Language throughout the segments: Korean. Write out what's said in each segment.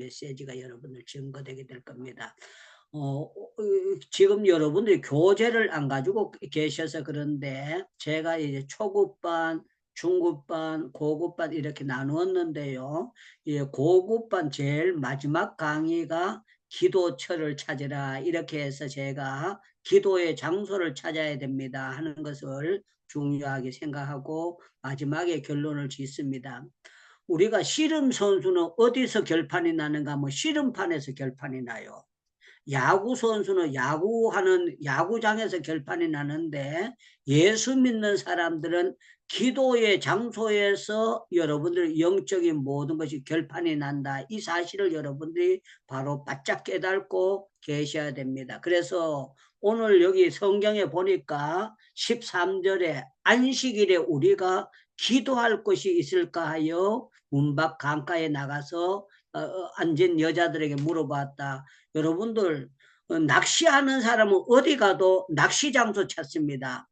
메시지가 여러분들 증거되게 될 겁니다. 지금 여러분들이 교재를 안 가지고 계셔서 그런데 제가 이제 초급반, 중급반, 고급반 이렇게 나누었는데요. 예, 고급반 제일 마지막 강의가 기도처를 찾으라 이렇게 해서 제가 기도의 장소를 찾아야 됩니다 하는 것을 중요하게 생각하고 마지막에 결론을 짓습니다. 우리가 씨름 선수는 어디서 결판이 나는가 하면 씨름판에서 결판이 나요. 야구 선수는 야구장에서 결판이 나는데 예수 믿는 사람들은 기도의 장소에서 여러분들 영적인 모든 것이 결판이 난다. 이 사실을 여러분들이 바로 바짝 깨닫고 계셔야 됩니다. 그래서 오늘 여기 성경에 보니까 13절에 안식일에 우리가 기도할 것이 있을까 하여 문밖 강가에 나가서 앉은 여자들에게 물어봤다. 여러분들 낚시하는 사람은 어디 가도 낚시 장소 찾습니다.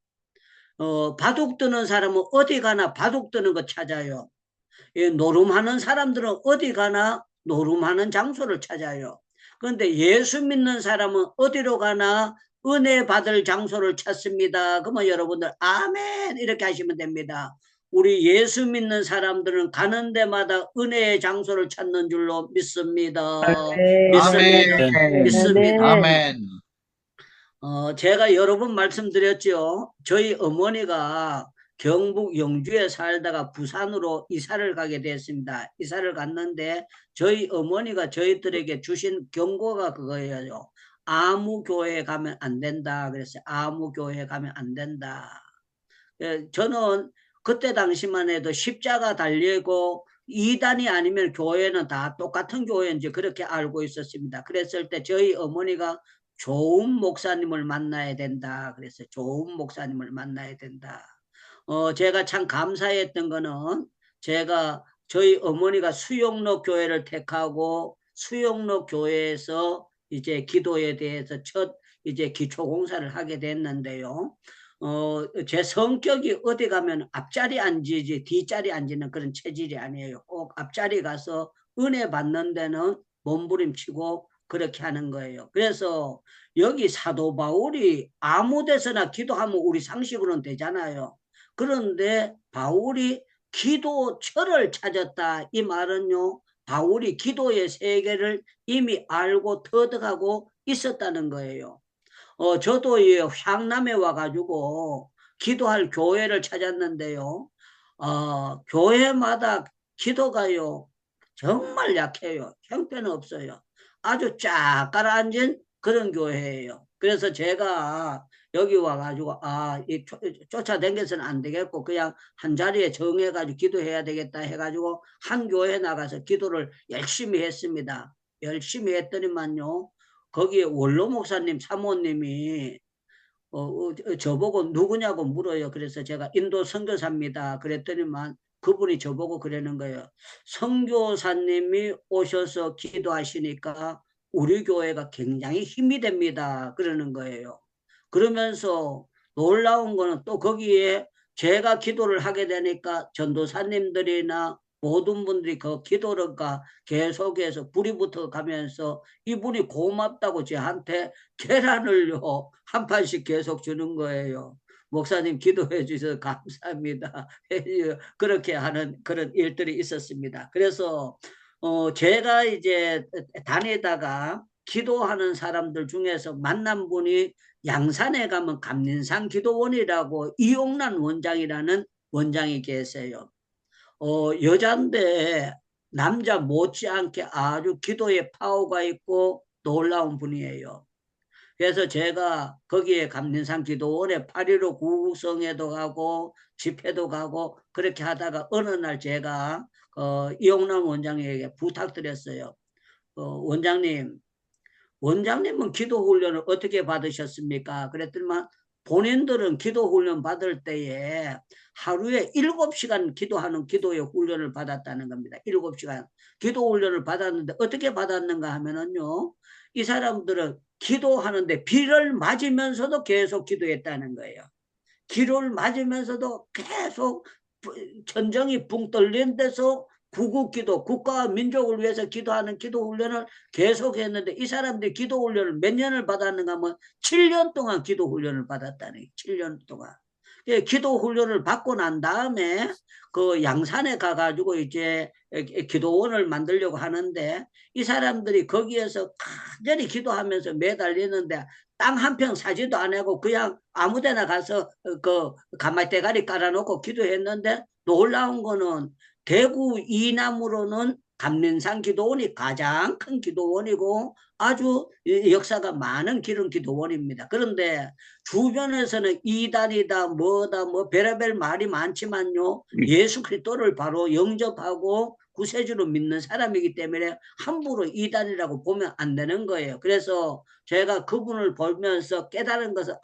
바둑 드는 사람은 어디 가나 바둑 드는 거 찾아요. 노름하는 사람들은 어디 가나 노름하는 장소를 찾아요. 그런데 예수 믿는 사람은 어디로 가나 은혜 받을 장소를 찾습니다. 그러면 여러분들 아멘 이렇게 하시면 됩니다. 우리 예수 믿는 사람들은 가는 데마다 은혜의 장소를 찾는 줄로 믿습니다. 믿습니다. 아멘. 믿습니다. 아멘. 제가 여러 번 말씀드렸죠. 저희 어머니가 경북 영주에 살다가 부산으로 이사를 가게 됐습니다. 이사를 갔는데 저희 어머니가 저희들에게 주신 경고가 그거예요. 아무 교회에 가면 안 된다. 그랬어요. 아무 교회에 가면 안 된다. 저는 그때 당시만 해도 십자가 달리고 이단이 아니면 교회는 다 똑같은 교회인지 그렇게 알고 있었습니다. 그랬을 때 저희 어머니가 좋은 목사님을 만나야 된다. 그래서 좋은 목사님을 만나야 된다. 제가 참 감사했던 거는 제가 저희 어머니가 수영로 교회를 택하고 수영로 교회에서 이제 기도에 대해서 첫 이제 기초 공사를 하게 됐는데요. 제 성격이 어디 가면 앞자리 앉지 뒷자리 앉는 그런 체질이 아니에요. 꼭 앞자리 가서 은혜 받는 데는 몸부림치고 그렇게 하는 거예요. 그래서 여기 사도 바울이 아무 데서나 기도하면 우리 상식으로는 되잖아요. 그런데 바울이 기도처를 찾았다. 이 말은요. 바울이 기도의 세계를 이미 알고 터득하고 있었다는 거예요. 저도 이 향남에 와가지고 기도할 교회를 찾았는데요. 교회마다 기도가요. 정말 약해요. 형편없어요. 아주 쫙 가라앉은 그런 교회예요. 그래서 제가 여기 와가지고 쫓아다녀서는 안 되겠고 그냥 한 자리에 정해가지고 기도해야 되겠다 해가지고 한 교회 나가서 기도를 열심히 했습니다. 열심히 했더니만요. 거기에 원로 목사님 사모님이 저보고 누구냐고 물어요. 그래서 제가 인도 선교사입니다. 그랬더니만 그분이 저보고 그러는 거예요. 선교사님이 오셔서 기도하시니까 우리 교회가 굉장히 힘이 됩니다. 그러는 거예요. 그러면서 놀라운 거는 또 거기에 제가 기도를 하게 되니까 전도사님들이나 모든 분들이 그 기도를가 계속해서 불이 붙어 가면서 이분이 고맙다고 저한테 계란을요 한 판씩 계속 주는 거예요. 목사님 기도해 주셔서 감사합니다. 그렇게 하는 그런 일들이 있었습니다. 그래서 제가 이제 다니다가 기도하는 사람들 중에서 만난 분이 양산에 가면 감린산 기도원이라고 이용란 원장이라는 원장이 계세요. 여잔데 남자 못지않게 아주 기도에 파워가 있고 놀라운 분이에요. 그래서 제가 거기에 감린산 기도원에 8.15 구국성회도 가고 집회도 가고 그렇게 하다가 어느 날 제가 이용남 원장에게 부탁드렸어요. 원장님은 기도 훈련을 어떻게 받으셨습니까? 그랬더니만 본인들은 기도 훈련 받을 때에 하루에 7시간 기도하는 기도의 훈련을 받았다는 겁니다. 7시간 기도 훈련을 받았는데 어떻게 받았는가 하면은요. 이 사람들은 기도하는데 비를 맞으면서도 계속 기도했다는 거예요. 비를 맞으면서도 계속 천정이 붕 뚫린 데서 구국기도, 국가와 민족을 위해서 기도하는 기도 훈련을 계속 했는데 이 사람들이 기도 훈련을 몇 년을 받았는가 하면 7년 동안 기도 훈련을 받았다니. 7년 동안. 기도 훈련을 받고 난 다음에 그 양산에 가가지고 이제 기도원을 만들려고 하는데 이 사람들이 거기에서 간절히 기도하면서 매달리는데 땅 한 평 사지도 안 하고 그냥 아무데나 가서 그 가마대가리 깔아놓고 기도했는데 놀라운 거는 대구 이남으로는 감린산 기도원이 가장 큰 기도원이고 아주 역사가 많은 기름 기도원입니다. 그런데 주변에서는 이단이다 뭐다 뭐 별의별 말이 많지만요. 예수 그리스도를 바로 영접하고 구세주로 믿는 사람이기 때문에 함부로 이단이라고 보면 안 되는 거예요. 그래서 제가 그분을 보면서 깨달은 것은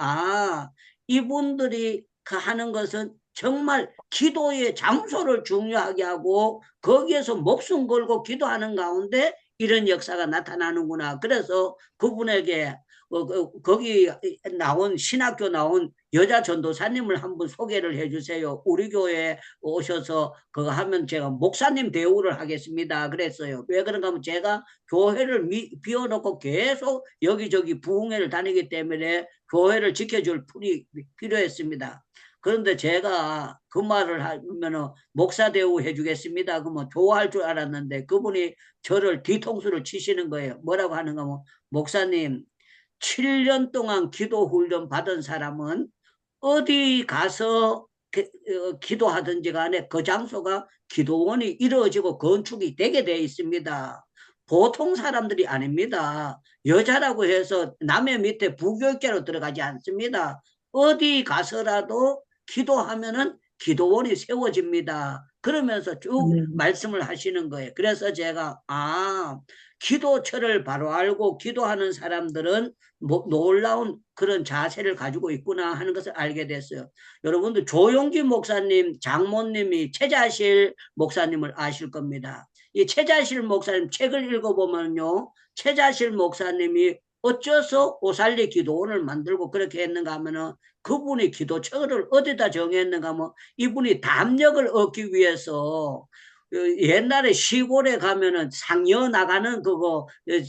이분들이 하는 것은 정말 기도의 장소를 중요하게 하고 거기에서 목숨 걸고 기도하는 가운데 이런 역사가 나타나는구나. 그래서 그분에게 거기 나온 신학교 나온 여자 전도사님을 한번 소개를 해주세요. 우리 교회에 오셔서 그거 하면 제가 목사님 대우를 하겠습니다. 그랬어요. 왜 그런가 하면 제가 교회를 비워놓고 계속 여기저기 부흥회를 다니기 때문에 교회를 지켜줄 분이 필요했습니다. 그런데 제가 그 말을 하면은 목사 대우 해주겠습니다. 그러면 좋아할 줄 알았는데 그분이 저를 뒤통수를 치시는 거예요. 뭐라고 하는가 하면 목사님 7년 동안 기도 훈련 받은 사람은 어디 가서 기도하든지 간에 그 장소가 기도원이 이루어지고 건축이 되게 되어 있습니다. 보통 사람들이 아닙니다. 여자라고 해서 남의 밑에 부교육자로 들어가지 않습니다. 어디 가서라도 기도하면은 기도원이 세워집니다. 그러면서 쭉 말씀을 하시는 거예요. 그래서 제가 기도처를 바로 알고 기도하는 사람들은 놀라운 그런 자세를 가지고 있구나 하는 것을 알게 됐어요. 여러분들 조용기 목사님 장모님이 최자실 목사님을 아실 겁니다. 이 최자실 목사님 책을 읽어보면요. 최자실 목사님이 어째서 오살리 기도원을 만들고 그렇게 했는가 하면은 그분이 기도처를 어디다 정했는가 하면 이분이 담력을 얻기 위해서 옛날에 시골에 가면은 상여 나가는 그거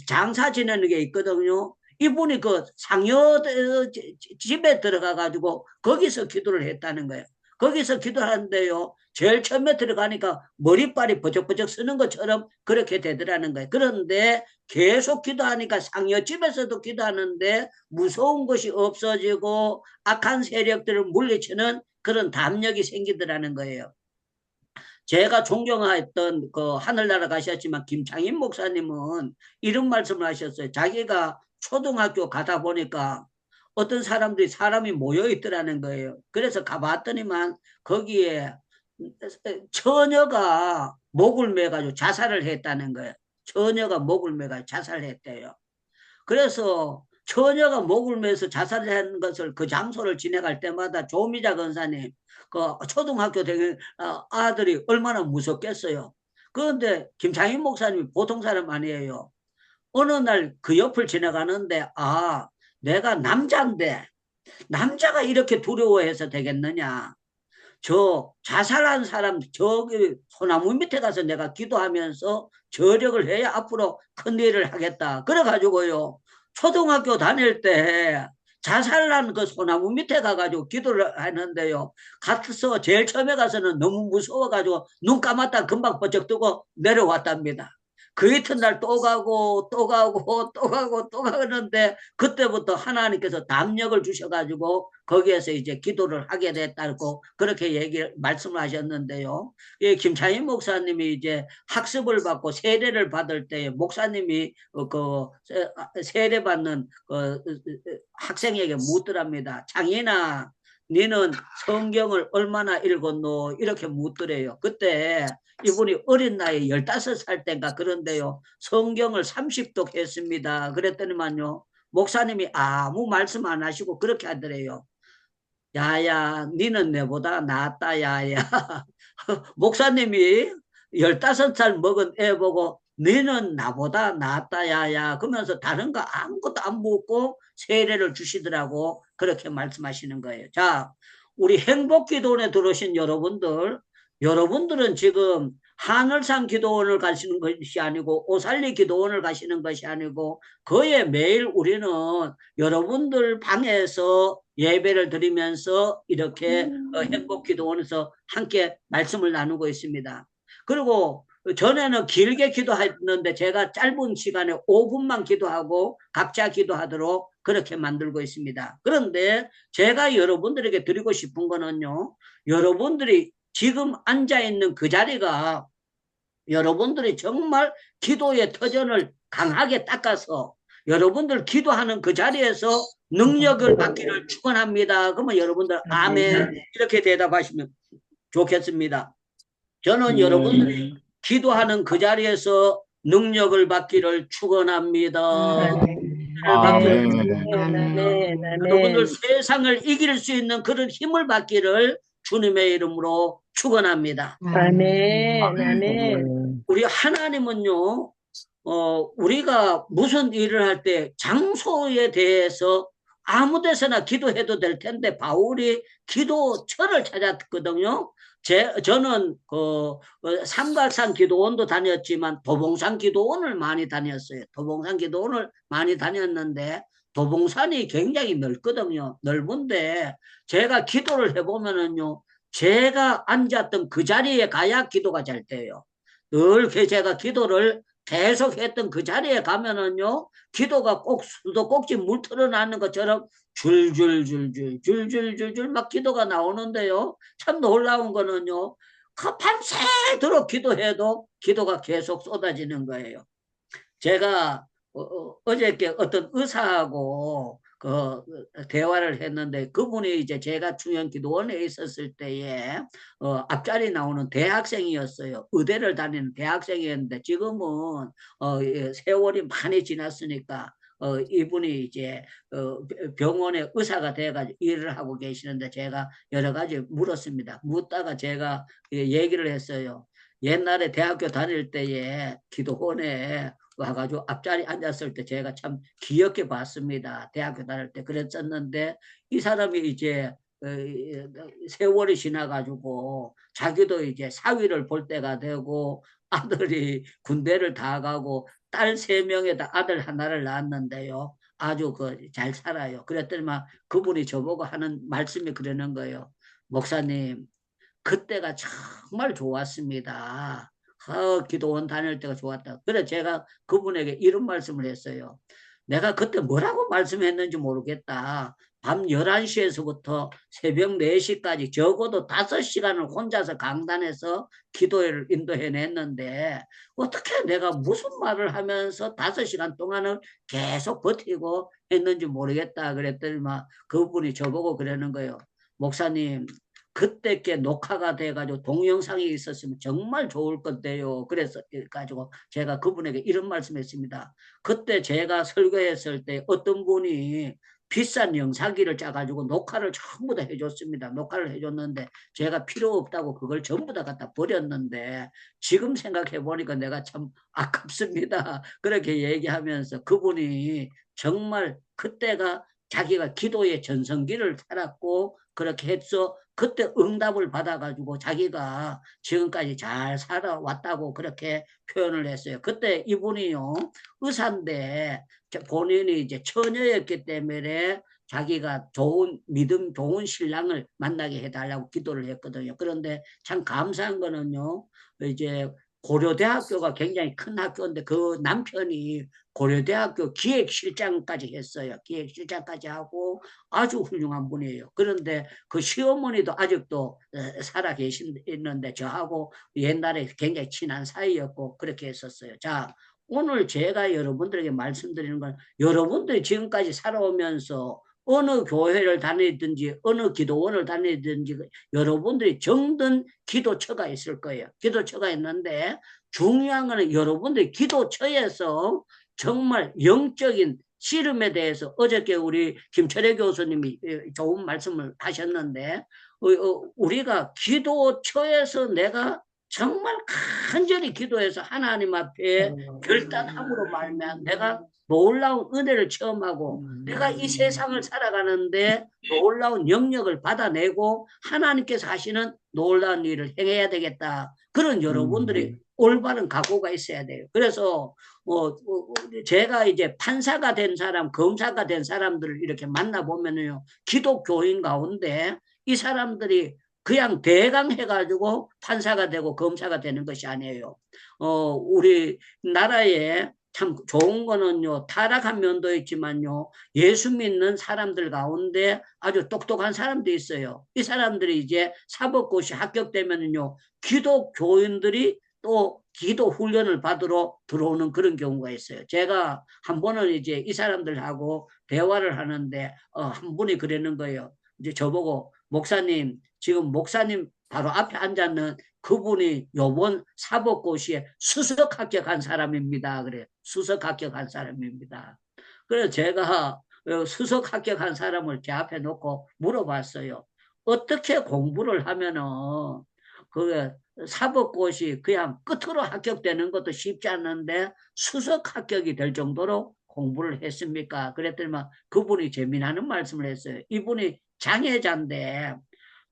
장사 지내는 게 있거든요. 이분이 그 상여 집에 들어가 가지고 거기서 기도를 했다는 거예요. 거기서 기도하는데요. 제일 처음에 들어가니까 머리빨이 버적버적 쓰는 것처럼 그렇게 되더라는 거예요. 그런데 계속 기도하니까 상여집에서도 기도하는데 무서운 것이 없어지고 악한 세력들을 물리치는 그런 담력이 생기더라는 거예요. 제가 존경했던 그 하늘나라 가셨지만 김창인 목사님은 이런 말씀을 하셨어요. 자기가 초등학교 가다 보니까 어떤 사람이 모여 있더라는 거예요. 그래서 가봤더니만 거기에 처녀가 목을 매가지고 자살을 했다는 거예요. 처녀가 목을 매가지고 자살을 했대요. 그래서 처녀가 목을 매서 자살한 것을 그 장소를 지나갈 때마다 조미자 권사님 그 초등학교 되는 아들이 얼마나 무섭겠어요. 그런데 김창인 목사님이 보통 사람 아니에요. 어느 날 그 옆을 지나가는데 내가 남자인데 남자가 이렇게 두려워해서 되겠느냐. 저 자살한 사람 저기 소나무 밑에 가서 내가 기도하면서 저력을 해야 앞으로 큰 일을 하겠다. 그래가지고요. 초등학교 다닐 때 자살한 그 소나무 밑에 가가지고 기도를 하는데요. 가서 제일 처음에 가서는 너무 무서워가지고 눈 감았다 금방 번쩍 뜨고 내려왔답니다. 그 이튿날 또 가고 또 가고 또 가고 또 가는데 그때부터 하나님께서 담력을 주셔가지고 거기에서 이제 기도를 하게 됐다고 그렇게 말씀을 하셨는데요. 예, 김창인 목사님이 이제 학습을 받고 세례를 받을 때 목사님이 그 세례 받는 학생에게 묻더랍니다. 창인아, 너는 성경을 얼마나 읽었노? 이렇게 묻더래요. 그때 이분이 어린 나이에 15살 때인가 그런데요. 성경을 30독 했습니다. 그랬더니만요. 목사님이 아무 말씀 안 하시고 그렇게 하더래요. 야야, 니는 내보다 낫다, 야야. 목사님이 15살 먹은 애 보고 너는 나보다 낫다, 야야. 그러면서 다른 거 아무것도 안 묻고 세례를 주시더라고. 그렇게 말씀하시는 거예요. 자, 우리 행복기도원에 들어오신 여러분들, 여러분들은 지금 하늘산 기도원을 가시는 것이 아니고 오살리 기도원을 가시는 것이 아니고 거의 매일 우리는 여러분들 방에서 예배를 드리면서 이렇게 행복 기도원에서 함께 말씀을 나누고 있습니다. 그리고 전에는 길게 기도했는데 제가 짧은 시간에 5분만 기도하고 각자 기도하도록 그렇게 만들고 있습니다. 그런데 제가 여러분들에게 드리고 싶은 거는요, 여러분들이 지금 앉아있는 그 자리가 여러분들이 정말 기도의 터전을 강하게 닦아서 여러분들 기도하는 그 자리에서 능력을 받기를 축원합니다. 그러면 여러분들 아멘 이렇게 대답하시면 좋겠습니다. 저는 여러분들이 기도하는 그 자리에서 능력을 받기를 축원합니다. 여러분들 세상을 이길 수 있는 그런 힘을 받기를 주님의 이름으로 축원합니다. 우리 하나님은요, 우리가 무슨 일을 할 때 장소에 대해서 아무 데서나 기도해도 될 텐데 바울이 기도처를 찾았거든요. 저는 삼각산 기도원도 다녔지만 도봉산 기도원을 많이 다녔어요. 도봉산 기도원을 많이 다녔는데 도봉산이 굉장히 넓거든요. 넓은데 제가 기도를 해보면은요, 제가 앉았던 그 자리에 가야 기도가 잘 돼요. 늘 제가 기도를 계속 했던 그 자리에 가면은요, 기도가 꼭 수도꼭지 물 틀어나는 것처럼 줄줄줄줄 막 기도가 나오는데요. 참 놀라운 거는요, 그 밤새도록 기도해도 기도가 계속 쏟아지는 거예요. 제가 어저께 어떤 의사하고 대화를 했는데 그분이 이제 제가 중형기도원에 있었을 때에 앞자리 나오는 대학생이었어요. 의대를 다니는 대학생이었는데 지금은 세월이 많이 지났으니까 이분이 이제 병원에 의사가 돼가지고 일을 하고 계시는데 제가 여러 가지 물었습니다. 묻다가 제가 얘기를 했어요. 옛날에 대학교 다닐 때에 기도원에 와가지고 앞자리 앉았을 때 제가 참 귀엽게 봤습니다. 대학교 다닐 때 그랬었는데 이 사람이 이제 세월이 지나가지고 자기도 이제 사위를 볼 때가 되고 아들이 군대를 다 가고 딸 3명에다 아들 하나를 낳았는데요. 아주 잘 살아요. 그랬더니만 그분이 저보고 하는 말씀이 그러는 거예요. 목사님, 그때가 정말 좋았습니다. 기도원 다닐 때가 좋았다. 그래 제가 그분에게 이런 말씀을 했어요. 내가 그때 뭐라고 말씀했는지 모르겠다. 밤 11시에서부터 새벽 4시까지 적어도 5시간을 혼자서 강단에서 기도를 인도해냈는데 어떻게 내가 무슨 말을 하면서 5시간 동안을 계속 버티고 했는지 모르겠다. 그랬더니 막 그분이 저보고 그러는 거예요. 목사님, 그때께 녹화가 돼가지고 동영상이 있었으면 정말 좋을 건데요. 그래서 가지고 제가 그분에게 이런 말씀했습니다. 그때 제가 설교했을 때 어떤 분이 비싼 영상기를 짜가지고 녹화를 전부 다 해줬습니다. 녹화를 해줬는데 제가 필요 없다고 그걸 전부 다 갖다 버렸는데 지금 생각해 보니까 내가 참 아깝습니다. 그렇게 얘기하면서 그분이 정말 그때가 자기가 기도의 전성기를 살았고 그렇게 해서 그때 응답을 받아가지고 자기가 지금까지 잘 살아왔다고 그렇게 표현을 했어요. 그때 이분이요, 의사인데 본인이 이제 처녀였기 때문에 자기가 좋은 믿음, 좋은 신랑을 만나게 해달라고 기도를 했거든요. 그런데 참 감사한 거는요, 이제 고려대학교가 굉장히 큰 학교인데 그 남편이 고려대학교 기획실장까지 했어요. 기획실장까지 하고 아주 훌륭한 분이에요. 그런데 그 시어머니도 아직도 살아 계시는데 저하고 옛날에 굉장히 친한 사이였고 그렇게 했었어요. 자, 오늘 제가 여러분들에게 말씀드리는 건 여러분들이 지금까지 살아오면서 어느 교회를 다니든지 어느 기도원을 다니든지 여러분들이 정든 기도처가 있을 거예요. 기도처가 있는데 중요한 거는 여러분들이 기도처에서 정말 영적인 씨름에 대해서 어저께 우리 김철애 교수님이 좋은 말씀을 하셨는데 우리가 기도처에서 내가 정말 간절히 기도해서 하나님 앞에 결단함으로 말미암아 내가 놀라운 은혜를 체험하고 내가 이 세상을 살아가는데 놀라운 영역을 받아내고 하나님께서 하시는 놀라운 일을 행해야 되겠다. 그런 여러분들이 올바른 각오가 있어야 돼요. 그래서 제가 이제 판사가 된 사람, 검사가 된 사람들을 이렇게 만나보면요, 기독교인 가운데 이 사람들이 그냥 대강 해가지고 판사가 되고 검사가 되는 것이 아니에요. 우리 나라에 참 좋은 거는요, 타락한 면도 있지만요, 예수 믿는 사람들 가운데 아주 똑똑한 사람도 있어요. 이 사람들이 이제 사법고시 합격되면요, 기독교인들이 또 기도 훈련을 받으러 들어오는 그런 경우가 있어요. 제가 한 번은 이제 이 사람들하고 대화를 하는데, 한 분이 그러는 거예요. 이제 저보고, 목사님, 지금 목사님 바로 앞에 앉았는 그분이 요번 사법고시에 수석 합격한 사람입니다. 그래, 수석 합격한 사람입니다. 그래서 제가 수석 합격한 사람을 제 앞에 놓고 물어봤어요. 어떻게 공부를 하면은 그 사법고시 그냥 끝으로 합격되는 것도 쉽지 않는데 수석 합격이 될 정도로 공부를 했습니까? 그랬더니만 그분이 재미나는 말씀을 했어요. 이분이 장애자인데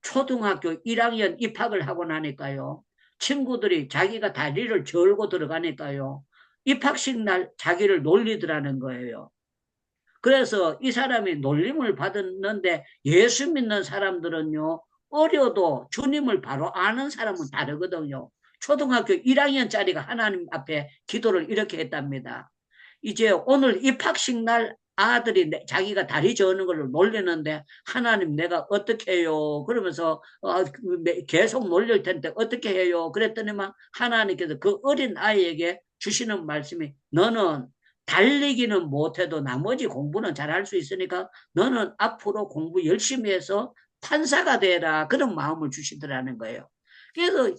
초등학교 1학년 입학을 하고 나니까요. 친구들이 자기가 다리를 절고 들어가니까요. 입학식 날 자기를 놀리더라는 거예요. 그래서 이 사람이 놀림을 받았는데 예수 믿는 사람들은요. 어려도 주님을 바로 아는 사람은 다르거든요. 초등학교 1학년짜리가 하나님 앞에 기도를 이렇게 했답니다. 이제 오늘 입학식 날 아들이 자기가 다리 저는 걸 놀리는데 하나님 내가 어떻게 해요? 그러면서 계속 놀릴 텐데 어떻게 해요? 그랬더니만 하나님께서 그 어린 아이에게 주시는 말씀이 너는 달리기는 못해도 나머지 공부는 잘할 수 있으니까 너는 앞으로 공부 열심히 해서 판사가 되라 그런 마음을 주시더라는 거예요. 그래서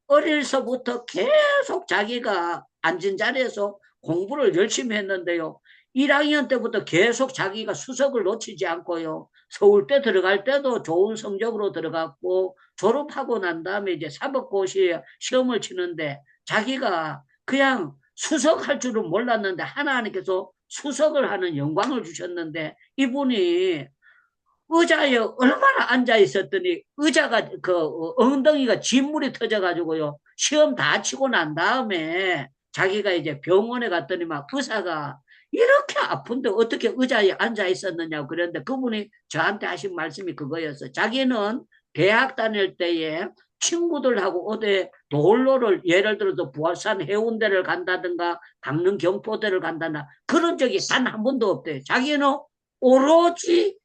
어릴서부터 계속 자기가 앉은 자리에서 공부를 열심히 했는데요. 1학년 때부터 계속 자기가 수석을 놓치지 않고요. 서울대 들어갈 때도 좋은 성적으로 들어갔고 졸업하고 난 다음에 이제 사법고시에 시험을 치는데 자기가 그냥 수석할 줄은 몰랐는데 하나님께서 수석을 하는 영광을 주셨는데 이분이 의자에 얼마나 앉아 있었더니 의자가 엉덩이가 진물이 터져가지고요. 시험 다 치고 난 다음에 자기가 이제 병원에 갔더니 막 의사가 이렇게 아픈데 어떻게 의자에 앉아 있었느냐고 그랬는데 그분이 저한테 하신 말씀이 그거였어요. 자기는 대학 다닐 때에 친구들하고 어디 놀러를 예를 들어서 부활산 해운대를 간다든가 강릉 경포대를 간다나 그런 적이 단 한 번도 없대요. 자기는 오로지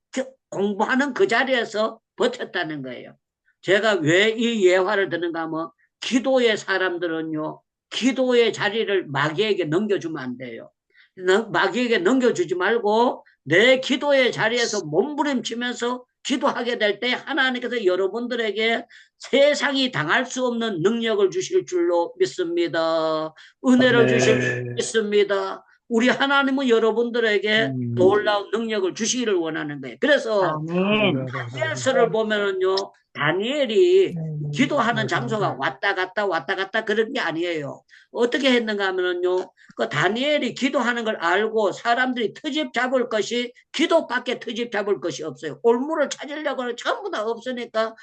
공부하는 그 자리에서 버텼다는 거예요. 제가 왜 이 예화를 드는가 하면 기도의 사람들은요. 기도의 자리를 마귀에게 넘겨주면 안 돼요. 마귀에게 넘겨주지 말고 내 기도의 자리에서 몸부림치면서 기도하게 될 때 하나님께서 여러분들에게 세상이 당할 수 없는 능력을 주실 줄로 믿습니다. 은혜를 주실 줄로 믿습니다. 우리 하나님은 여러분들에게 놀라운 능력을 주시기를 원하는 거예요. 그래서 다니엘서를 보면은요, 다니엘이 기도하는 장소가 왔다 갔다 왔다 갔다 그런 게 아니에요. 어떻게 했는가 하면은요, 그 다니엘이 기도하는 걸 알고 사람들이 트집 잡을 것이 기도밖에 트집 잡을 것이 없어요. 올무를 찾으려고는 전부 다 없으니까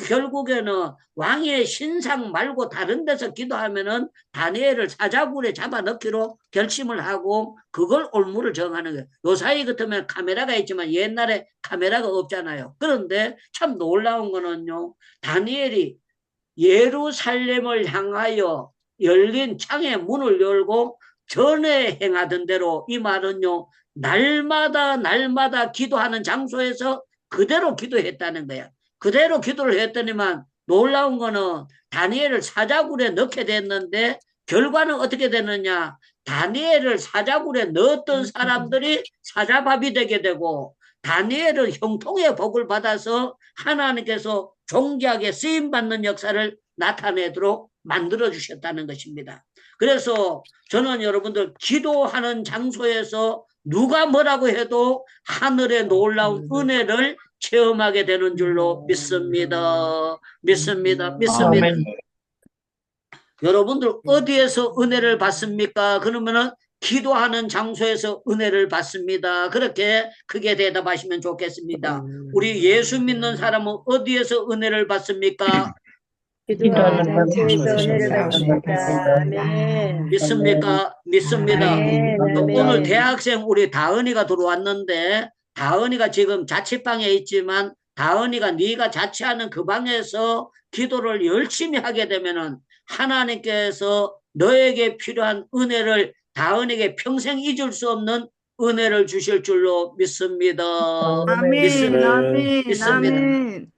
결국에는 왕의 신상 말고 다른 데서 기도하면은 다니엘을 사자굴에 잡아넣기로 결심을 하고 그걸 올무를 정하는 거예요. 요사이 같으면 카메라가 있지만 옛날에 카메라가 없잖아요. 그런데 참 놀라운 거는요. 다니엘이 예루살렘을 향하여 열린 창의 문을 열고 전에 행하던 대로 이 말은요. 날마다 기도하는 장소에서 그대로 기도했다는 거야. 그대로 기도를 했더니만 놀라운 거는 다니엘을 사자굴에 넣게 됐는데 결과는 어떻게 됐느냐. 다니엘을 사자굴에 넣었던 사람들이 사자밥이 되게 되고 다니엘은 형통의 복을 받아서 하나님께서 종기하게 쓰임받는 역사를 나타내도록 만들어주셨다는 것입니다. 그래서 저는 여러분들 기도하는 장소에서 누가 뭐라고 해도 하늘의 놀라운 은혜를 체험하게 되는 줄로 믿습니다. 믿습니다. 여러분들 어디에서 은혜를 받습니까? 그러면은 기도하는 장소에서 은혜를 받습니다. 그렇게 크게 대답하시면 좋겠습니다. 우리 예수 믿는 사람은 어디에서 은혜를 받습니까? 기도하는 기도하는 장소에서 은혜를 장소에서 받습니다. 아멘. 믿습니까? 믿습니다. 아멘. 오늘 아멘. 대학생 우리 다은이가 들어왔는데 다은이가 지금 자취방에 있지만 다은이가 네가 자취하는 그 방에서 기도를 열심히 하게 되면은 하나님께서 너에게 필요한 은혜를 다은에게 평생 잊을 수 없는 은혜를 주실 줄로 믿습니다. 아멘. 아멘. 믿습니다. 아멘.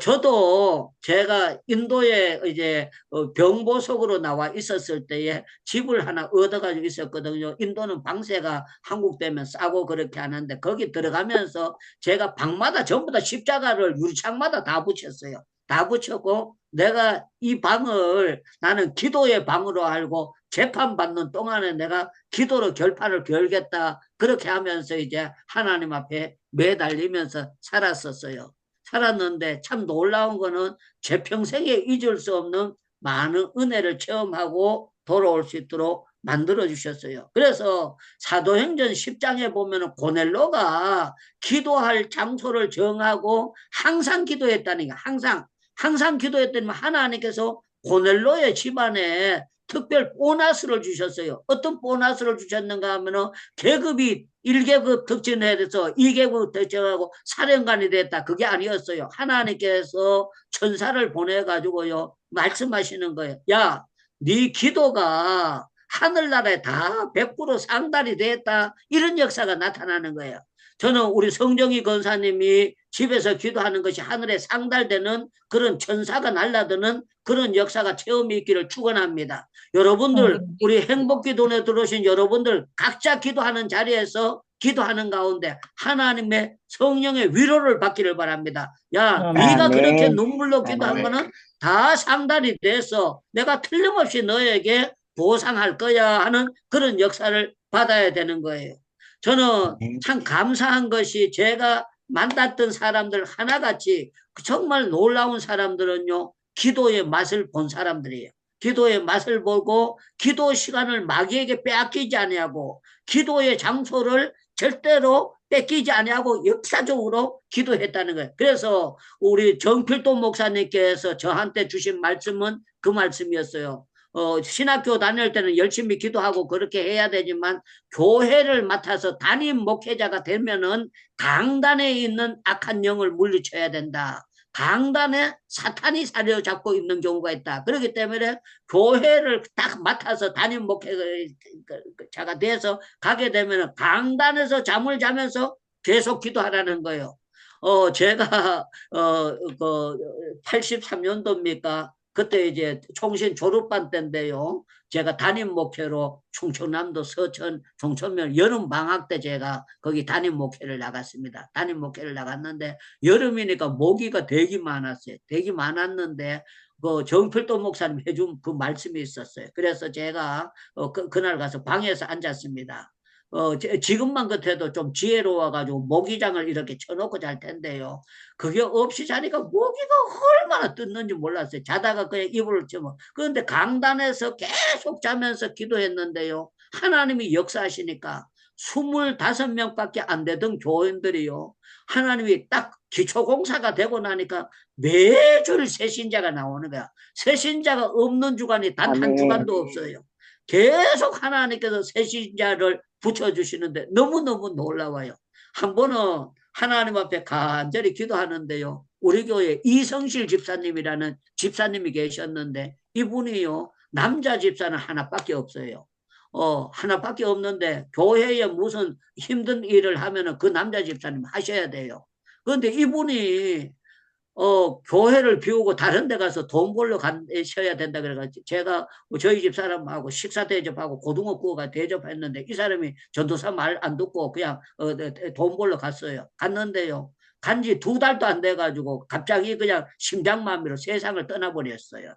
저도 제가 인도에 이제 병보석으로 나와 있었을 때에 집을 하나 얻어가지고 있었거든요. 인도는 방세가 한국 되면 싸고 그렇게 하는데 거기 들어가면서 제가 방마다 전부 다 십자가를 유리창마다 다 붙였어요. 다 붙였고 내가 이 방을 나는 기도의 방으로 알고 재판받는 동안에 내가 기도로 결판을 결겠다. 그렇게 하면서 이제 하나님 앞에 매달리면서 살았었어요. 살았는데 참 놀라운 거는 제 평생에 잊을 수 없는 많은 은혜를 체험하고 돌아올 수 있도록 만들어 주셨어요. 그래서 사도행전 10장에 보면 고넬로가 기도할 장소를 정하고 항상 기도했다니까. 항상 기도했더니 하나님께서 고넬로의 집안에 특별 보너스를 주셨어요. 어떤 보너스를 주셨는가 하면은 계급이 1계급 특진해야 돼서 2계급 특진하고 사령관이 됐다. 그게 아니었어요. 하나님께서 천사를 보내가지고요. 말씀하시는 거예요. 야, 네 기도가 하늘나라에 다 100% 상달이 됐다. 이런 역사가 나타나는 거예요. 저는 우리 성정희 권사님이 집에서 기도하는 것이 하늘에 상달되는 그런 천사가 날라드는 그런 역사가 체험이 있기를 축원합니다. 여러분들 우리 행복기도에 들어오신 여러분들 각자 기도하는 자리에서 기도하는 가운데 하나님의 성령의 위로를 받기를 바랍니다. 야, 네가 그렇게 눈물로 기도한 거는 다 상달이 돼서 내가 틀림없이 너에게 보상할 거야 하는 그런 역사를 받아야 되는 거예요. 저는 참 감사한 것이 제가 만났던 사람들 하나같이 정말 놀라운 사람들은요, 기도의 맛을 본 사람들이에요. 기도의 맛을 보고 기도 시간을 마귀에게 빼앗기지 아니하고 기도의 장소를 절대로 뺏기지 아니하고 역사적으로 기도했다는 거예요. 그래서 우리 정필도 목사님께서 저한테 주신 말씀은 그 말씀이었어요. 신학교 다닐 때는 열심히 기도하고 그렇게 해야 되지만 교회를 맡아서 담임 목회자가 되면은 강단에 있는 악한 영을 물리쳐야 된다. 강단에 사탄이 사려잡고 있는 경우가 있다. 그렇기 때문에 교회를 딱 맡아서 담임 목회자가 돼서 가게 되면 강단에서 잠을 자면서 계속 기도하라는 거예요. 제가 그 83년도입니까? 그때 이제 총신 졸업반 때인데요. 제가 담임 목회로 충청남도 서천 종천면 여름 방학 때 제가 거기 담임 목회를 나갔습니다. 담임 목회를 나갔는데 여름이니까 모기가 되게 많았어요. 되게 많았는데 그 정필도 목사님 해준 그 말씀이 있었어요. 그래서 제가 그날 가서 방에서 앉았습니다. 지금만 같아도 좀 지혜로워가지고 모기장을 이렇게 쳐놓고 잘 텐데요. 그게 없이 자니까 모기가 얼마나 뜯는지 몰랐어요. 자다가 그냥 이불을 치면. 그런데 강단에서 계속 자면서 기도했는데요. 하나님이 역사하시니까 25명밖에 안 되던 교인들이요. 하나님이 딱 기초공사가 되고 나니까 매주 새신자가 나오는 거야. 새신자가 없는 주간이 단 한 주간도 없어요. 계속 하나님께서 새신자를 붙여주시는데 너무너무 놀라워요. 한 번은 하나님 앞에 간절히 기도하는데요. 우리 교회 이성실 집사님이라는 집사님이 계셨는데 이분이요. 남자 집사는 하나밖에 없어요. 하나밖에 없는데 교회에 무슨 힘든 일을 하면은 그 남자 집사님 하셔야 돼요. 그런데 이분이 교회를 비우고 다른 데 가서 돈 벌러 가셔야 된다 그래가지고 제가 저희 집 사람하고 식사 대접하고 고등어 구워가 대접했는데 이 사람이 전도사 말 안 듣고 그냥 돈 벌러 갔어요. 갔는데요. 간지 2달도 안 돼가지고 갑자기 그냥 심장마비로 세상을 떠나버렸어요.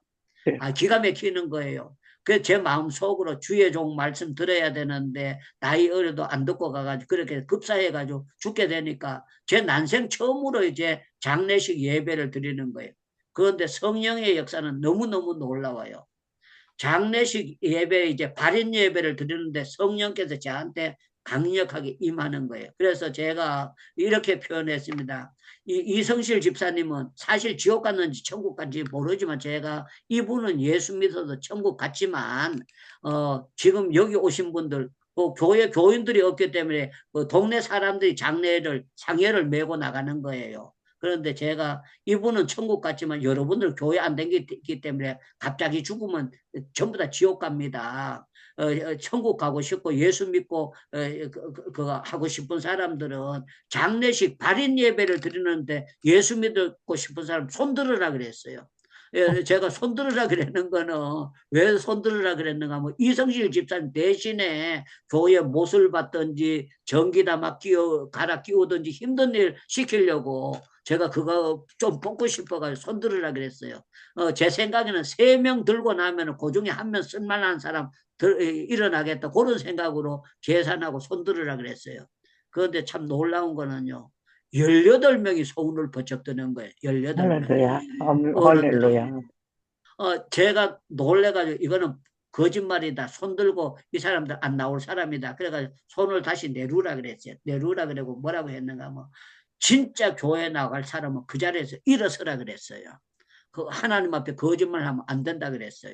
기가 막히는 거예요. 그 제 마음속으로 주의 종 말씀 들어야 되는데 나이 어려도 안 듣고 가가지고 그렇게 급사해가지고 죽게 되니까 제 난생 처음으로 이제 장례식 예배를 드리는 거예요. 그런데 성령의 역사는 너무너무 놀라워요. 장례식 예배 이제 발인 예배를 드리는데 성령께서 저한테 강력하게 임하는 거예요. 그래서 제가 이렇게 표현했습니다. 이성실 집사님은 사실 지옥 갔는지 천국 갔는지 모르지만 제가 이분은 예수 믿어도 천국 갔지만 지금 여기 오신 분들 교회 교인들이 없기 때문에 동네 사람들이 장례를 상해를 메고 나가는 거예요. 그런데 제가 이분은 천국 갔지만 여러분들 교회 안 다니기 때문에 갑자기 죽으면 전부 다 지옥 갑니다. 천국 가고 싶고 예수 믿고 그거 하고 싶은 사람들은 장례식 발인 예배를 드리는데 예수 믿고 싶은 사람 손 들으라 그랬어요. 제가 손 들으라 그랬는 거는 왜 손 들으라 그랬는가 하면 이성실 집사님 대신에 교회 못을 받든지 전기다 막 갈아 끼우든지 힘든 일 시키려고 제가 그거 좀 뽑고 싶어가지고 손 들으라 그랬어요. 제 생각에는 3명 들고 나면 그 중에 1명 쓸만한 사람 일어나겠다 그런 생각으로 계산하고 손 들으라 그랬어요. 그런데 참 놀라운 거는요. 18명이 손을 번쩍 드는 거예요. 18명. 할렐루야. 할렐루야. 제가 놀래가지고 이거는 거짓말이다. 손 들고 이 사람들 안 나올 사람이다. 그래가지고 손을 다시 내루라 그랬어요. 내루라 그러고 뭐라고 했는가 하면 진짜 교회 나갈 사람은 그 자리에서 일어서라 그랬어요. 그 하나님 앞에 거짓말하면 안 된다 그랬어요.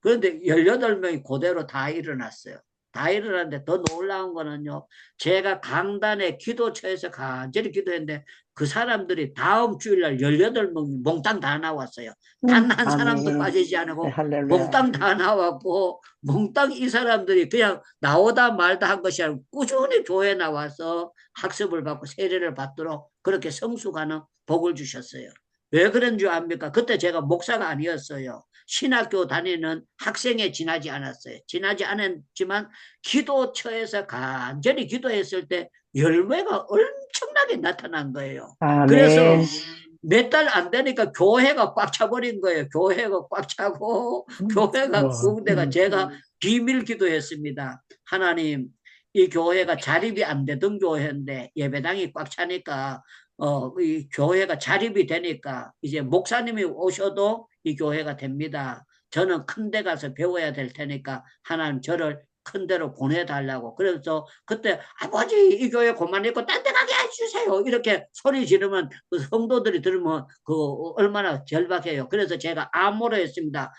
그런데 18명이 그대로 다 일어났어요. 다 일어났는데 더 놀라운 거는요. 제가 강단에 기도처에서 간절히 기도했는데 그 사람들이 다음 주일날 18명이 몽땅 다 나왔어요. 단 한 사람도 아멘. 빠지지 않고 네, 할렐루야. 몽땅 다 나왔고 몽땅 이 사람들이 그냥 나오다 말다 한 것이 아니고 꾸준히 교회에 나와서 학습을 받고 세례를 받도록 그렇게 성숙하는 복을 주셨어요. 왜 그런 줄 압니까? 그때 제가 목사가 아니었어요. 신학교 다니는 학생에 지나지 않았어요. 지나지 않았지만 기도처에서 간절히 기도했을 때 열매가 엄청나게 나타난 거예요. 아멘. 그래서 몇 달 안 되니까 교회가 꽉 차버린 거예요. 교회가 꽉 차고 교회가 군대가 제가 비밀 기도했습니다. 하나님 이 교회가 자립이 안 되던 교회인데 예배당이 꽉 차니까 이 교회가 자립이 되니까 이제 목사님이 오셔도 이 교회가 됩니다. 저는 큰 데 가서 배워야 될 테니까 하나님 저를 큰 데로 보내달라고. 그래서 그때 아버지 이 교회 그만 있고 딴 데 가게 해주세요. 이렇게 소리 지르면 그 성도들이 들으면 그 얼마나 절박해요. 그래서 제가 암호로 했습니다.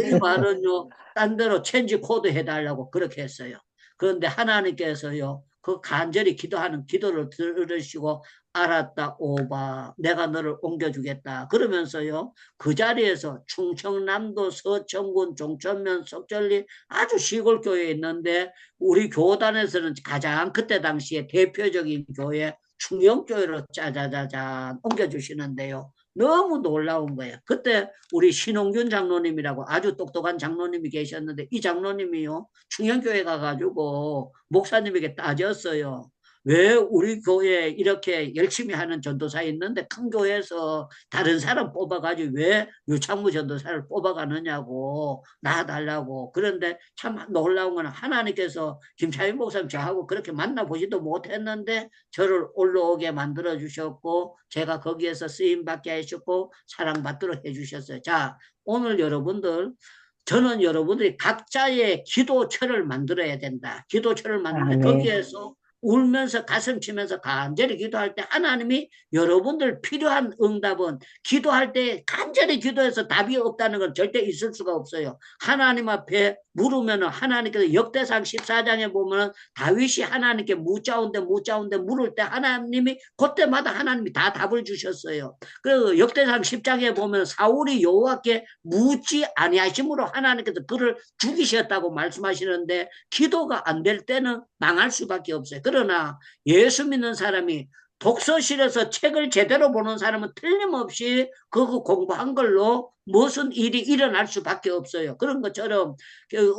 이 말은요. 딴 데로 체인지 코드 해달라고 그렇게 했어요. 그런데 하나님께서요. 그 간절히 기도하는 기도를 들으시고 알았다 오바 내가 너를 옮겨주겠다 그러면서요 그 자리에서 충청남도 서천군 종천면 석천리 아주 시골 교회에 있는데 우리 교단에서는 가장 그때 당시에 대표적인 교회 충영교회로 짜자자잔 옮겨주시는데요 너무 놀라운 거예요. 그때 우리 신홍균 장로님이라고 아주 똑똑한 장로님이 계셨는데 이 장로님이요 충영교회 가가지고 목사님에게 따졌어요. 왜 우리 교회에 이렇게 열심히 하는 전도사 있는데 큰 교회에서 다른 사람 뽑아가지고 왜 유창무 전도사를 뽑아가느냐고 놔달라고. 그런데 참 놀라운 건 하나님께서 김차인 목사님 저하고 그렇게 만나보지도 못했는데 저를 올라오게 만들어 주셨고 제가 거기에서 쓰임받게 해주셨고 사랑받도록 해주셨어요. 자 오늘 여러분들 저는 여러분들이 각자의 기도처를 만들어야 된다. 기도처를 만드는데 거기에서 울면서 가슴 치면서 간절히 기도할 때 하나님이 여러분들 필요한 응답은 기도할 때 간절히 기도해서 답이 없다는 건 절대 있을 수가 없어요. 하나님 앞에 물으면 하나님께서 역대상 14장에 보면 다윗이 하나님께 묻자온데 물을 때 하나님이 그때마다 하나님이 다 답을 주셨어요. 그 역대상 10장에 보면 사울이 여호와께 묻지 아니하심으로 하나님께서 그를 죽이셨다고 말씀하시는데 기도가 안 될 때는 망할 수밖에 없어요. 그러나 예수 믿는 사람이 독서실에서 책을 제대로 보는 사람은 틀림없이 그거 공부한 걸로 무슨 일이 일어날 수밖에 없어요. 그런 것처럼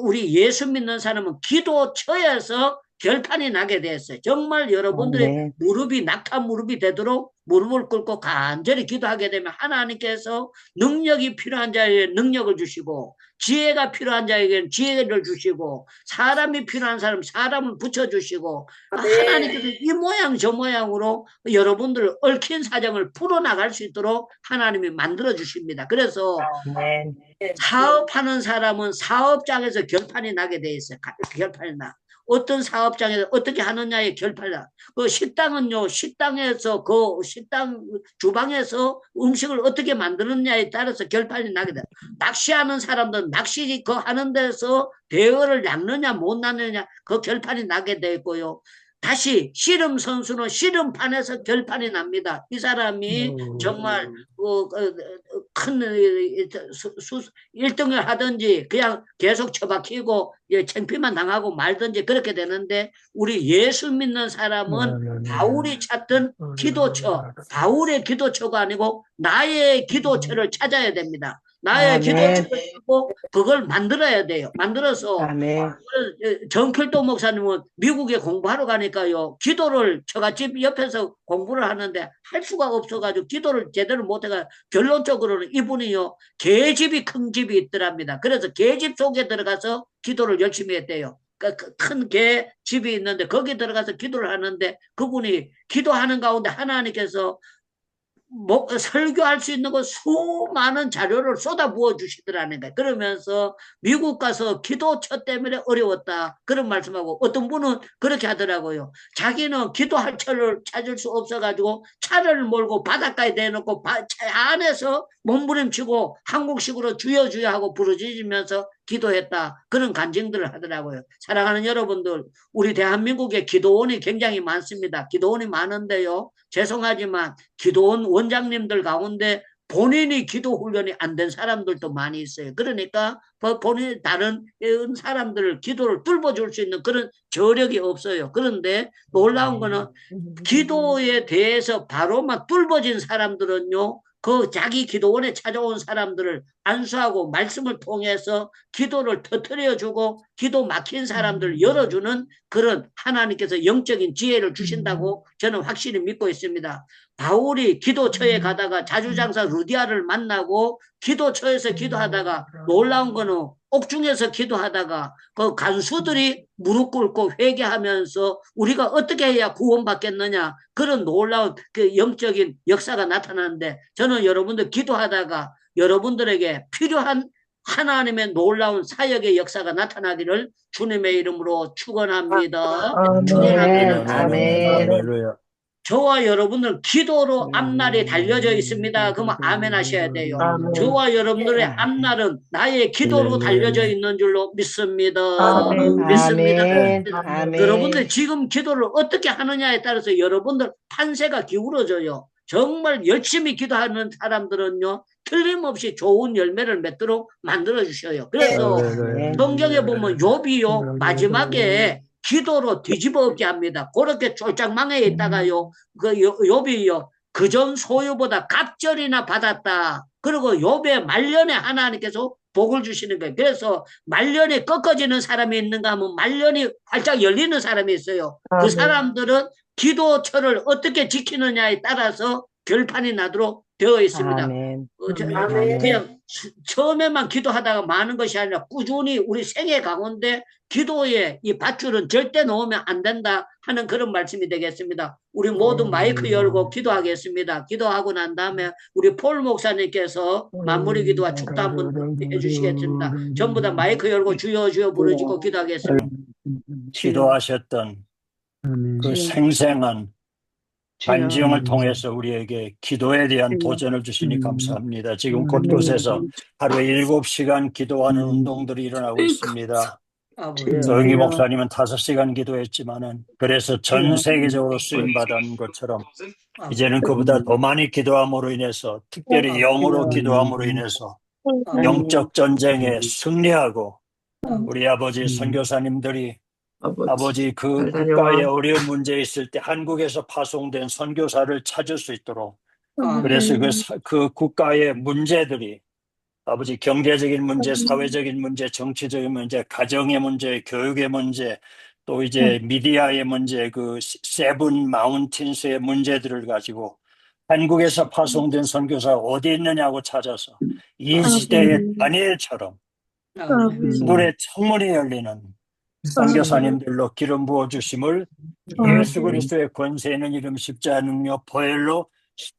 우리 예수 믿는 사람은 기도처에서 결판이 나게 됐어요. 정말 여러분들의 무릎이 낙한 무릎이 되도록 무릎을 꿇고 간절히 기도하게 되면 하나님께서 능력이 필요한 자에 능력을 주시고 지혜가 필요한 자에게는 지혜를 주시고 사람이 필요한 사람 사람을 붙여주시고 하나님께서 이 모양 저 모양으로 여러분들 얽힌 사정을 풀어나갈 수 있도록 하나님이 만들어 주십니다. 그래서 아멘. 사업하는 사람은 사업장에서 결판이 나게 돼 있어요. 결판이 나. 어떤 사업장에서 어떻게 하느냐에 결판이 나. 그 식당은요, 식당에서 그 식당 주방에서 음식을 어떻게 만드느냐에 따라서 결판이 나게 돼. 낚시하는 사람들은 낚시 그 하는 데서 대어를 낚느냐 못 낚느냐 그 결판이 나게 돼 있고요. 다시 씨름 선수는 씨름판에서 결판이 납니다. 이 사람이 정말 큰 1등을 하든지 그냥 계속 처박히고 창피만 당하고 말든지 그렇게 되는데 우리 예수 믿는 사람은 바울이 찾던 기도처, 바울의 기도처가 아니고 나의 기도처를 찾아야 됩니다. 나의 기도처를 찾고 그걸 만들어야 돼요. 만들어서 아멘. 정필도 목사님은 미국에 공부하러 가니까요. 기도를 저같이 옆에서 공부를 하는데 할 수가 없어가지고 기도를 제대로 못해가 결론적으로는 이분이요. 개집이 큰 집이 있더랍니다. 그래서 개집 속에 들어가서 기도를 열심히 했대요. 큰 개 집이 있는데 거기 들어가서 기도를 하는데 그분이 기도하는 가운데 하나님께서 설교할 수 있는 거 수많은 자료를 쏟아 부어 주시더라는 거예요. 그러면서 미국 가서 기도처 때문에 어려웠다. 그런 말씀하고 어떤 분은 그렇게 하더라고요. 자기는 기도할 처를 찾을 수 없어가지고 차를 몰고 바닷가에 내놓고 차 안에서 몸부림치고 한국식으로 주여 주여 하고 부르짖으면서 기도했다. 그런 간증들을 하더라고요. 사랑하는 여러분들, 우리 대한민국에 기도원이 굉장히 많습니다. 기도원이 많은데요. 죄송하지만 기도원 원장님들 가운데 본인이 기도 훈련이 안 된 사람들도 많이 있어요. 그러니까 본인 다른 사람들을 기도를 뚫어줄 수 있는 그런 저력이 없어요. 그런데 놀라운 거는 기도에 대해서 바로만 뚫어진 사람들은요. 그 자기 기도원에 찾아온 사람들을 안수하고 말씀을 통해서 기도를 터뜨려주고 기도 막힌 사람들을 열어주는 그런 하나님께서 영적인 지혜를 주신다고 저는 확실히 믿고 있습니다. 바울이 기도처에 가다가 자주장사 루디아를 만나고 기도처에서 기도하다가 놀라운 거는 옥중에서 기도하다가 그 간수들이 무릎 꿇고 회개하면서 우리가 어떻게 해야 구원받겠느냐 그런 놀라운 그 영적인 역사가 나타나는데 저는 여러분들 기도하다가 여러분들에게 필요한 하나님의 놀라운 사역의 역사가 나타나기를 주님의 이름으로 축원합니다. 축원합니다. 아멘. 저와 여러분들 기도로 앞날이 달려져 있습니다. 그러면 아멘 하셔야 돼요. 저와 여러분들의 앞날은 나의 기도로 달려져 있는 줄로 믿습니다. 믿습니다. 아멘. 여러분들 지금 기도를 어떻게 하느냐에 따라서 여러분들 판세가 기울어져요. 정말 열심히 기도하는 사람들은요. 틀림없이 좋은 열매를 맺도록 만들어 주셔요. 그래서 성경에 보면 욥이요. 마지막에 기도로 뒤집어 엎게 합니다. 그렇게 쫄짝망에 있다가요. 그 욥이요. 그전 소유보다 갑절이나 받았다. 그리고 욥의 말년에 하나님께서 복을 주시는 거예요. 그래서 말년에 꺾어지는 사람이 있는가 하면 말년이 활짝 열리는 사람이 있어요. 그 사람들은 기도처를 어떻게 지키느냐에 따라서 결판이 나도록 되어 있습니다. 그냥 처음에만 기도하다가 많은 것이 아니라 꾸준히 우리 생애 가운데 기도에 이 밧줄은 절대 놓으면 안 된다 하는 그런 말씀이 되겠습니다. 우리 모두 마이크 열고 기도하겠습니다. 기도하고 난 다음에 우리 폴 목사님께서 마무리 기도와 축도 한번 해주시겠습니다. 전부 다 마이크 열고 주여 주여 부르짖고 기도하겠습니다. 기도하셨던 그 생생한 간증을 통해서 우리에게 기도에 대한 도전을 주시니 감사합니다. 지금 곳곳에서 하루에 7시간 기도하는 운동들이 일어나고 있습니다. 정희 목사님은 5시간 기도했지만은 그래서 전 세계적으로 쓰임받은 것처럼 이제는 그보다 더 많이 기도함으로 인해서 특별히 영으로 기도함으로 인해서 영적 전쟁에 승리하고 우리 아버지 선교사님들이 아버지 그 국가의 어려운 문제 있을 때 한국에서 파송된 선교사를 찾을 수 있도록 그래서 그 국가의 문제들이 아버지 경제적인 문제, 사회적인 문제, 정치적인 문제, 가정의 문제, 교육의 문제, 또 이제 미디어의 문제, 그 세븐 마운틴스의 문제들을 가지고 한국에서 파송된 선교사가 어디 있느냐고 찾아서 이 시대의 다니엘처럼 아멘. 물의 창문이 열리는 선교사님들로 기름 부어 주심을 예수 그리스도의 권세 있는 이름 십자가 능력 보혈로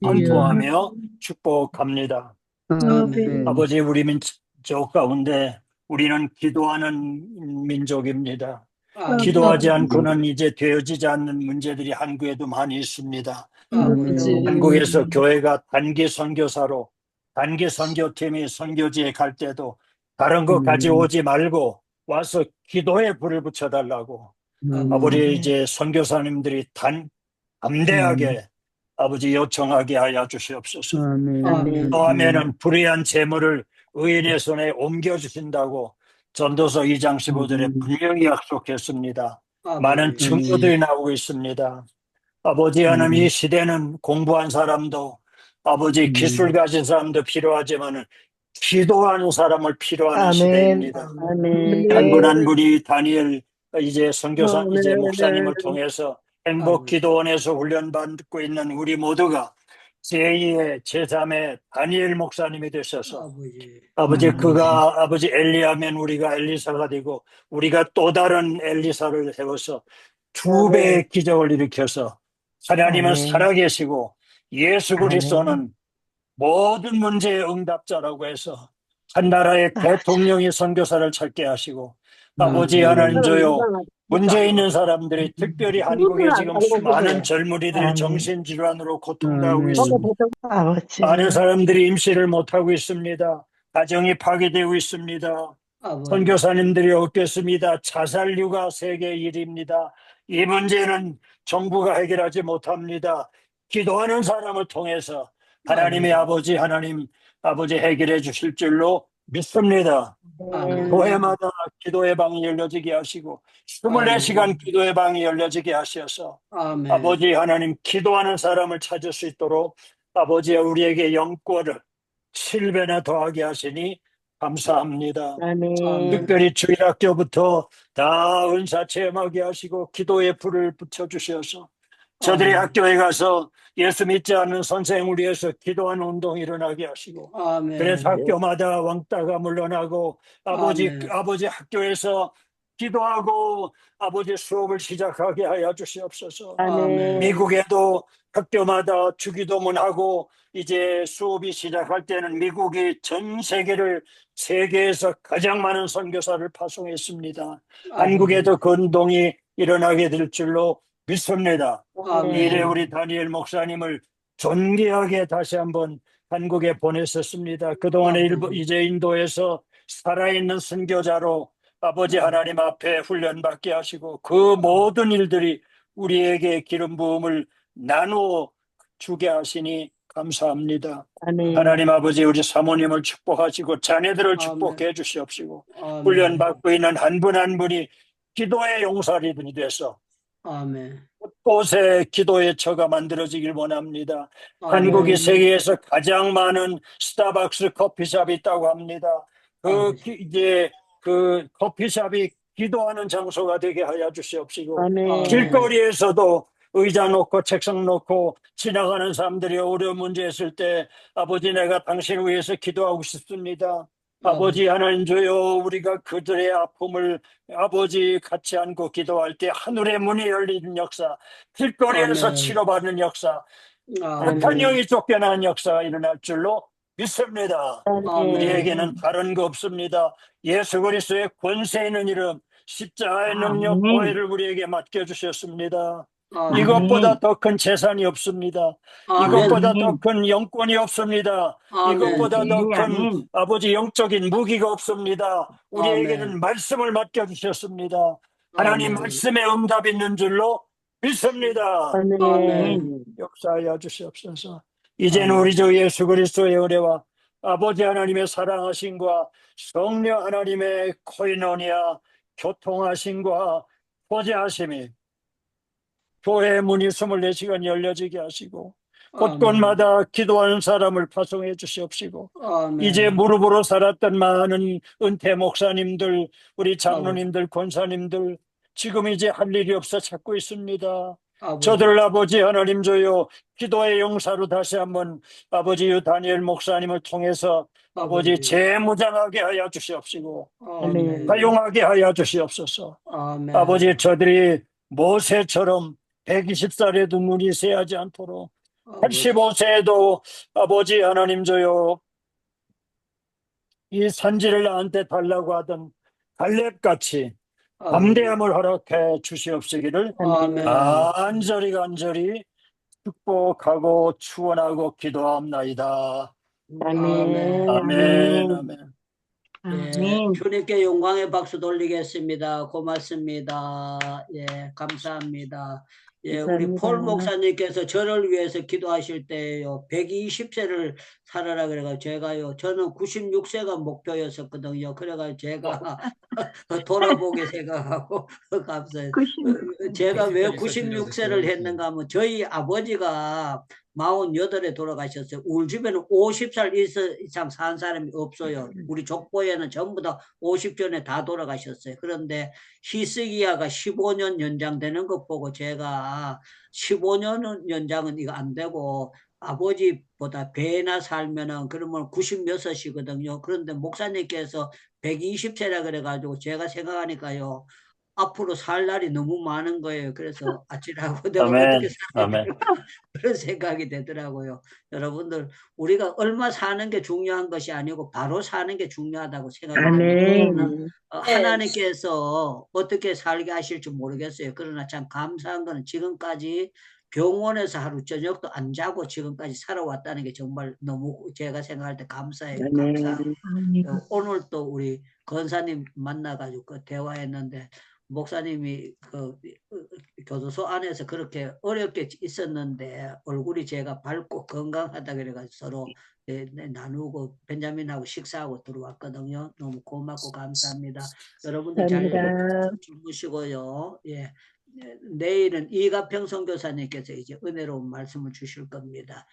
선포하며 축복합니다. 아멘. 아버지, 우리 민족 가운데 우리는 기도하는 민족입니다. 기도하지 않고는 이제 되어지지 않는 문제들이 한국에도 많이 있습니다. 한국에서 교회가 단기 선교사로 단기 선교팀이 선교지에 갈 때도 다른 거 가져오지 말고 와서 기도에 불을 붙여달라고 아버지 이제 선교사님들이 담대하게 아버지 요청하게 하여 주시옵소서. 아멘. 다음에는 불의한 재물을 의인의 손에 옮겨주신다고 전도서 2장 15절에 분명히 약속했습니다. 많은 증거들이 나오고 있습니다. 아버지 하나님, 이 시대는 공부한 사람도 아버지 기술 가진 사람도 필요하지만 기도하는 사람을 필요하는 아멘. 시대입니다. 한 분 한 분이 다니엘 이제 선교사 이제 목사님을 통해서 행복 기도원에서 훈련받고 있는 우리 모두가 제2의 제3의 다니엘 목사님이 되셔서 아버지 그가 아버지 엘리야면 우리가 엘리사가 되고 우리가 또 다른 엘리사를 세워서 두 배의 기적을 일으켜서 하나님은 살아계시고 예수 그리스도는 모든 문제의 응답자라고 해서 한 나라의 대통령이 선교사를 찾게 하시고 아버지 하나님 저요 문제 있는 사람들이 특별히 한국에 지금 많은 젊은이들이 정신질환으로 고통당하고 있습니다. 아버지. 많은 사람들이 임시를 못하고 있습니다. 가정이 파괴되고 있습니다. 선교사님들이 없겠습니다. 자살류가 세계 일입니다. 이 문제는 정부가 해결하지 못합니다. 기도하는 사람을 통해서 하나님의 아버지 하나님 아버지 해결해 주실 줄로 믿습니다. 교회마다 기도의 방이 열려지게 하시고 24시간 기도의 방이 열려지게 하셔서 아버지 하나님 기도하는 사람을 찾을 수 있도록 아버지 우리에게 영권을 7배나 더하게 하시니 감사합니다. 특별히 주일학교부터 다 은사 체험하게 하시고 기도의 불을 붙여주셔서 저들이 학교에 가서 예수 믿지 않는 선생을 위해서 기도하는 운동이 일어나게 하시고 그래서 학교마다 왕따가 물러나고 아버지 학교에서 기도하고 아버지 수업을 시작하게 하여 주시옵소서. 미국에도 학교마다 주기도문하고 이제 수업이 시작할 때는 미국이 전 세계에서 가장 많은 선교사를 파송했습니다. 한국에도 그 운동이 일어나게 될 줄로 믿습니다. 미래 우리 다니엘 목사님을 존귀하게 다시 한번 한국에 보냈었습니다. 그동안에 이제 인도에서 살아있는 선교자로 아버지 하나님 앞에 훈련받게 하시고 그 모든 일들이 우리에게 기름 부음을 나누어 주게 하시니 감사합니다. 하나님 아버지 우리 사모님을 축복하시고 자녀들을 축복해 주시옵시고 훈련받고 있는 한 분 한 분이 기도의 용사리들이 돼서 곳곳에 기도의 처가 만들어지길 원합니다. 한국이 세계에서 가장 많은 스타벅스 커피숍이 있다고 합니다. 이제 그 커피숍이 기도하는 장소가 되게 하여 주시옵시고 길거리에서도 의자 놓고 책상 놓고 지나가는 사람들이 어려운 문제 있을 때 아버지 내가 당신을 위해서 기도하고 싶습니다. 아버지 하나님 주여 우리가 그들의 아픔을 아버지 같이 안고 기도할 때 하늘의 문이 열리는 역사 길거리에서 치료받는 역사 악한 영이 쫓겨나는 역사가 일어날 줄로 믿습니다. 우리에게는 다른 거 없습니다. 예수 그리스도의 권세 있는 이름 십자가의 능력 보혈을 우리에게 맡겨주셨습니다. 이것보다 더 큰 재산이 없습니다. 이것보다 더 큰 영권이 없습니다. 이것보다 더 큰 아버지 영적인 무기가 없습니다. 우리에게는 말씀을 맡겨주셨습니다. 하나님 말씀에 응답 있는 줄로 믿습니다. 역사하여 주시옵소서. 이제는 우리 주 예수 그리스도의 은혜와 아버지 하나님의 사랑하심과 성령 하나님의 코이노니아 교통하심과 보좌하심이 교회의 문이 24시간 열려지게 하시고 곳곳마다 기도하는 사람을 파송해 주시옵시고 이제 무릎으로 살았던 많은 은퇴 목사님들 우리 장로님들 권사님들 지금 이제 할 일이 없어 찾고 있습니다. 저들 아버지 하나님 주여 기도의 용사로 다시 한번 아버지 다니엘 목사님을 통해서 아버지 재무장하게 하여 주시옵시고 아멘. 사용하게 하여 주시옵소서. 아멘. 아버지 저들이 모세처럼 120살에도 눈이 새하지 않도록 85세에도 아버지 하나님 저요 이 산지를 나한테 달라고 하던 갈렙같이 담대함을 허락해 주시옵시기를 아멘. 간절히 축복하고 축원하고 기도합나이다. 아멘. 아멘. 아멘. 예, 주님께 영광의 박수 돌리겠습니다. 고맙습니다. 예, 감사합니다. 예, 우리 폴 목사님께서 저를 위해서 기도하실 때요, 120세를 살아라 그래가지고 제가요, 저는 96세가 목표였었거든요. 그래가지고 제가 돌아보게 생각하고 감사해요. 제가 왜 96세를 했는가 하면 저희 아버지가 48에 돌아가셨어요. 우리 집에는 50살 이상 산 사람이 없어요. 우리 족보에는 전부 다 50전에 다 돌아가셨어요. 그런데 희석이야가 15년 연장되는 것 보고 제가 15년 연장은 이거 안 되고 아버지보다 배나 살면은 그러면 96이거든요. 그런데 목사님께서 120세라 그래가지고 제가 생각하니까요. 앞으로 살 날이 너무 많은 거예요. 그래서 아찔하고 내가 아멘. 어떻게 살아야 아멘. 될까 그런 생각이 되더라고요. 여러분들 우리가 얼마 사는 게 중요한 것이 아니고 바로 사는 게 중요하다고 생각합니다. 하나님께서 어떻게 살게 하실지 모르겠어요. 그러나 참 감사한 거는 지금까지 병원에서 하루 저녁도 안 자고 지금까지 살아왔다는 게 정말 너무 제가 생각할 때 감사해요. 감사하고 오늘 또 우리 권사님 만나가지고 그 대화했는데 목사님이 그 교도소 안에서 그렇게 어렵게 있었는데 얼굴이 제가 밝고 건강하다 그래가지고 서로 나누고 벤자민하고 식사하고 들어왔거든요. 너무 고맙고 감사합니다. 여러분들 잘 주무시고요. 예. 내일은 이가평 선교사님께서 이제 은혜로운 말씀을 주실 겁니다.